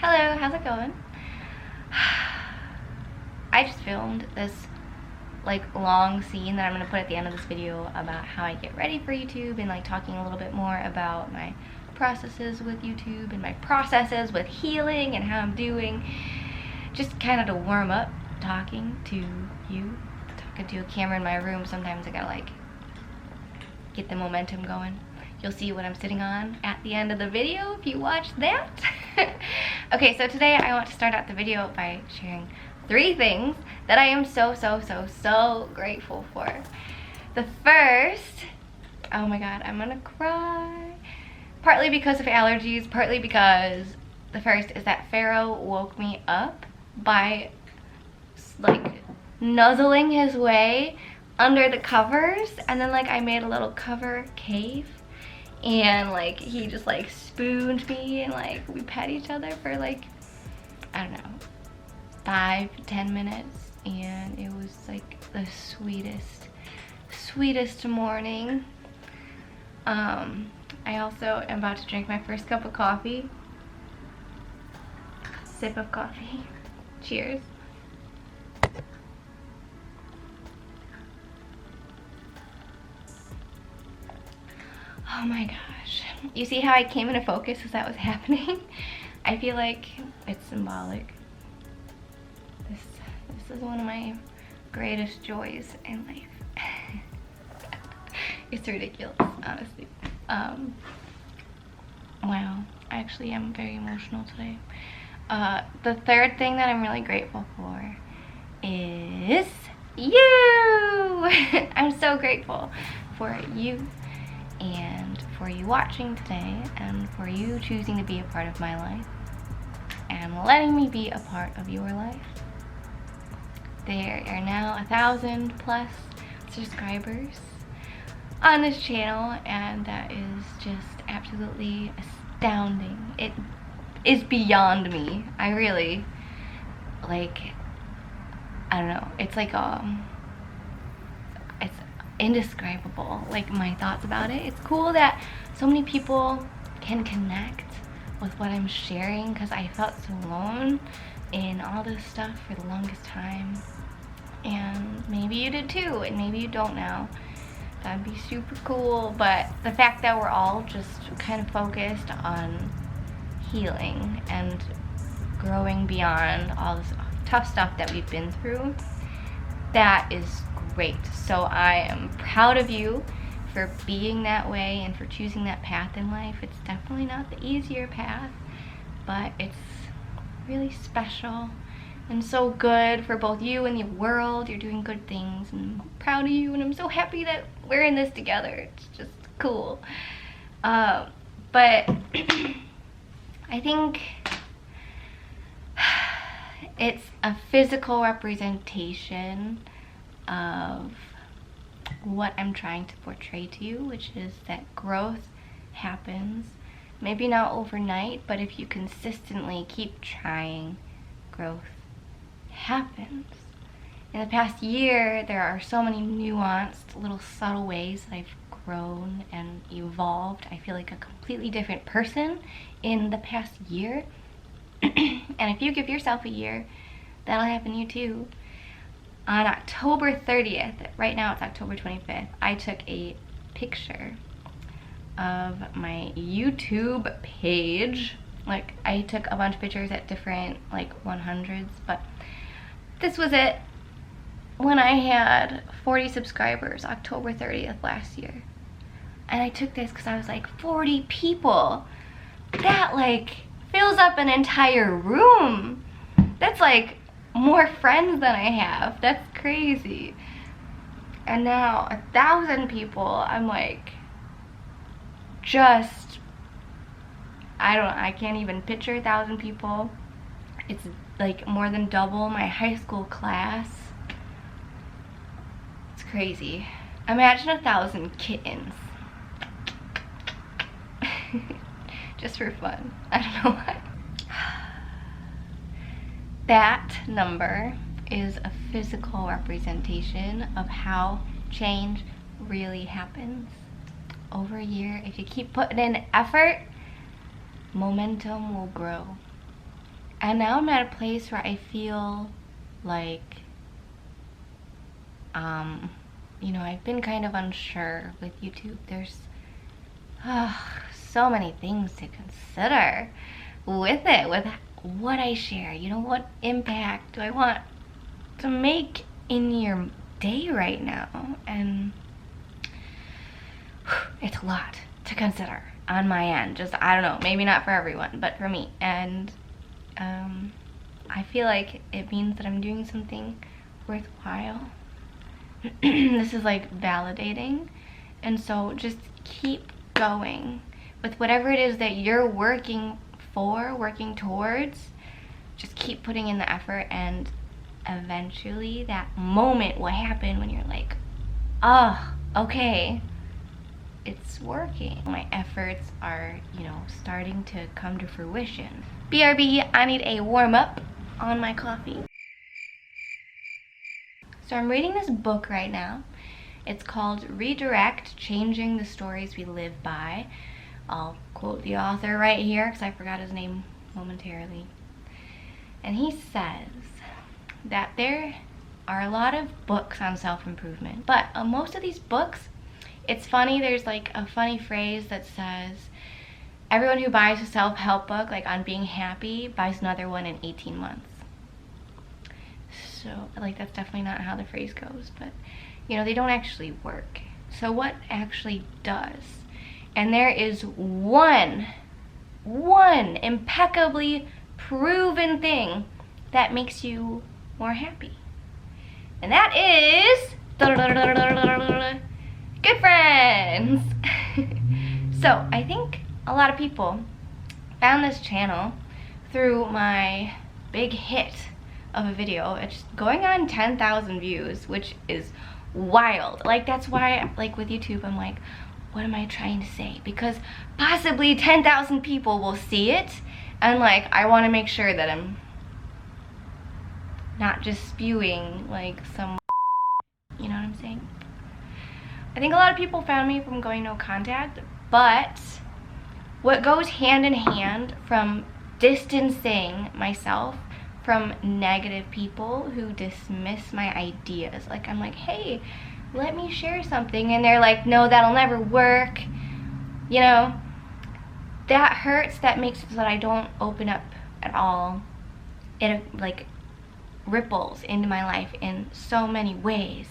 Hello, how's it going? I just filmed this long scene that I'm gonna put at the end of this video about how I get ready for YouTube and talking a little bit more about my processes with YouTube and my processes with healing and how I'm doing. Just kind of to warm up talking to you, talking to a camera in my room. Sometimes I gotta get the momentum going. You'll see what I'm sitting on at the end of the video if you watch that. Okay, so today I want to start out the video by sharing 3 things that I am so grateful for. The first, oh my god, I'm gonna cry. Partly because of allergies, partly because the first is that Pharaoh woke me up by nuzzling his way under the covers, and then I made a little cover cave, and he just spooned me, and we pet each other for I don't know, 5-10 minutes, and it was the sweetest morning. I also am about to drink my first cup of coffee. Sip of coffee. Cheers. Oh my gosh. You see how I came into focus as that was happening? I feel like it's symbolic. This is one of my greatest joys in life. It's ridiculous, honestly. Wow. I actually am very emotional today. The third thing that I'm really grateful for is you! I'm so grateful for you, and for you watching today, and for you choosing to be a part of my life and letting me be a part of your life. There are now 1,000+ subscribers on this channel, and that is just absolutely astounding. It is beyond me. I really I don't know, it's it's indescribable, my thoughts about it. It's cool that so many people can connect with what I'm sharing, because I felt so alone in all this stuff for the longest time, and maybe you did too, and maybe you don't now. That'd be super cool. But the fact that we're all just kind of focused on healing and growing beyond all this tough stuff that we've been through, that is great. So I am proud of you for being that way and for choosing that path in life. It's definitely not the easier path, but it's really special and so good for both you and the world. You're doing good things, and I'm proud of you, and I'm so happy that we're in this together. It's just cool. But I think it's a physical representation of what I'm trying to portray to you, which is that growth happens. Maybe not overnight, but if you consistently keep trying, growth happens. In the past year, there are so many nuanced, little subtle ways that I've grown and evolved. I feel like a completely different person in the past year. And if you give yourself a year, that'll happen to you too. On October 30th, right now it's October 25th, I took a picture of my YouTube page. I took a bunch of pictures at different 100s, but this was it when I had 40 subscribers, October 30th last year. And I took this because I was 40 people? That fills up an entire room. That's more friends than I have. That's crazy. And now 1,000 people, I'm just, I can't even picture 1,000 people. It's more than double my high school class. It's crazy. Imagine 1,000 kittens. Just for fun. I don't know why. That number is a physical representation of how change really happens. Over a year, if you keep putting in effort, momentum will grow. And now I'm at a place where I feel like, you know, I've been kind of unsure with YouTube. There's so many things to consider with it, with what I share. You know, what impact do I want to make in your day right now? And it's a lot to consider on my end. Just, I don't know, maybe not for everyone, but for me. And I feel like it means that I'm doing something worthwhile. This is like validating. And so just keep going with whatever it is that you're working for, working towards. Just keep putting in the effort, and eventually that moment will happen when you're like, oh, okay, it's working. My efforts are, you know, starting to come to fruition. BRB, I need a warm up on my coffee. So I'm reading this book right now. It's called Redirect, Changing the Stories We Live By. I'll quote the author right here because I forgot his name momentarily. And he says that there are a lot of books on self-improvement, but most of these books, it's funny, there's like a funny phrase that says, everyone who buys a self-help book, like on being happy, buys another one in 18 months. So, like, that's definitely not how the phrase goes, but, you know, they don't actually work. So what actually does? And there is one impeccably proven thing that makes you more happy. And that is good friends. So I think a lot of people found this channel through my big hit of a video. It's going on 10,000 views, which is wild. Like, that's why, like, with YouTube, I'm like, what am I trying to say? Because possibly 10,000 people will see it, and like, I want to make sure that I'm not just spewing like some, you know what I'm saying? I think a lot of people found me from going no contact, but what goes hand in hand from distancing myself from negative people who dismiss my ideas. Like, I'm like, hey, let me share something, and they're like, no, that'll never work. You know, that hurts. That makes it so that I don't open up at all. It like ripples into my life in so many ways,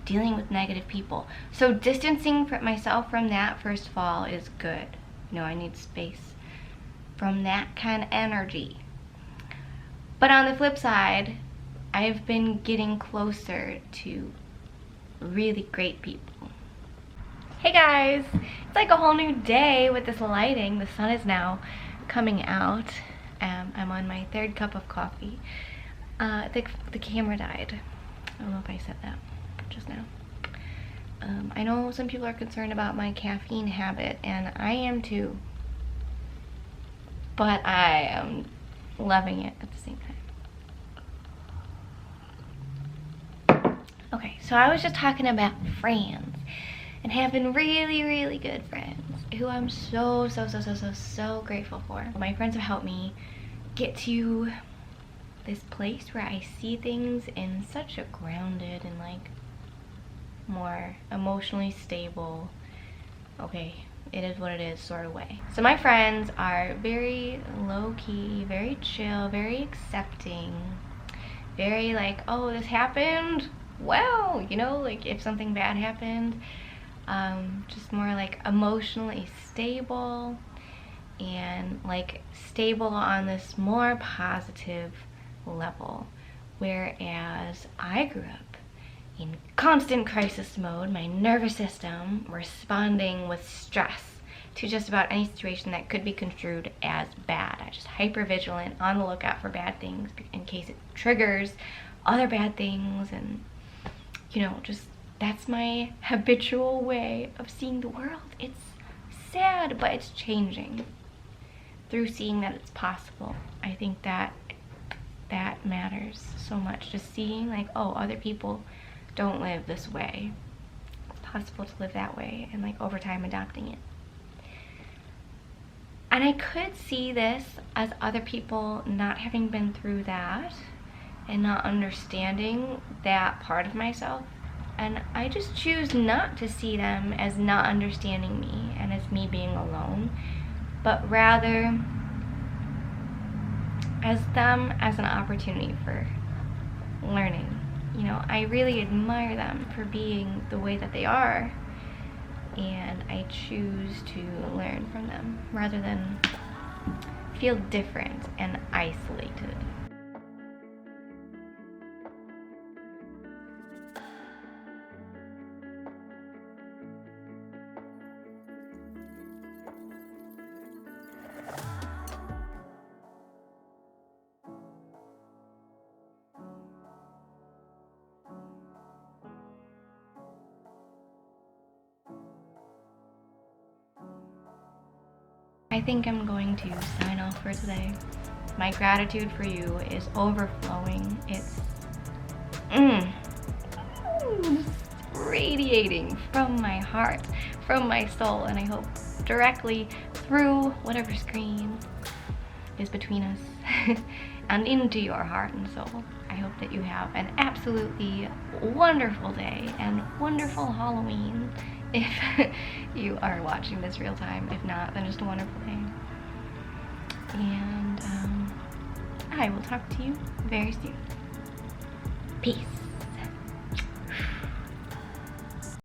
dealing with negative people. So distancing myself from that, first of all, is good. You know, I need space from that kind of energy. But on the flip side, I've been getting closer to really great people. Hey guys, it's like a whole new day with this lighting. The sun is now coming out. I'm on my third cup of coffee. The camera died. I don't know if I said that just now. I know some people are concerned about my caffeine habit, and I am too. But I am loving it at the same time. Okay, so I was just talking about friends and having really, really good friends who I'm so grateful for. My friends have helped me get to this place where I see things in such a grounded and like more emotionally stable, okay, it is what it is sort of way. So my friends are very low-key, very chill, very accepting, very like, oh, this happened, well, you know, like if something bad happened, just more like emotionally stable, and like stable on this more positive level. Whereas I grew up in constant crisis mode, my nervous system responding with stress to just about any situation that could be construed as bad. I just hyper vigilant, on the lookout for bad things in case it triggers other bad things, and you know, just that's my habitual way of seeing the world. It's sad, but it's changing through seeing that it's possible. I think that matters so much, just seeing like, oh, other people don't live this way. It's possible to live that way, and like over time adopting it. And I could see this as other people not having been through that and not understanding that part of myself. And I just choose not to see them as not understanding me and as me being alone, but rather as them as an opportunity for learning. You know, I really admire them for being the way that they are, and I choose to learn from them rather than feel different and isolated. I think I'm going to sign off for today. My gratitude for you is overflowing. It's radiating from my heart, from my soul, and I hope directly through whatever screen is between us and into your heart and soul. I hope that you have an absolutely wonderful day and wonderful Halloween if you are watching this real time. If not, then just a wonderful day. And I will talk to you very soon. Peace.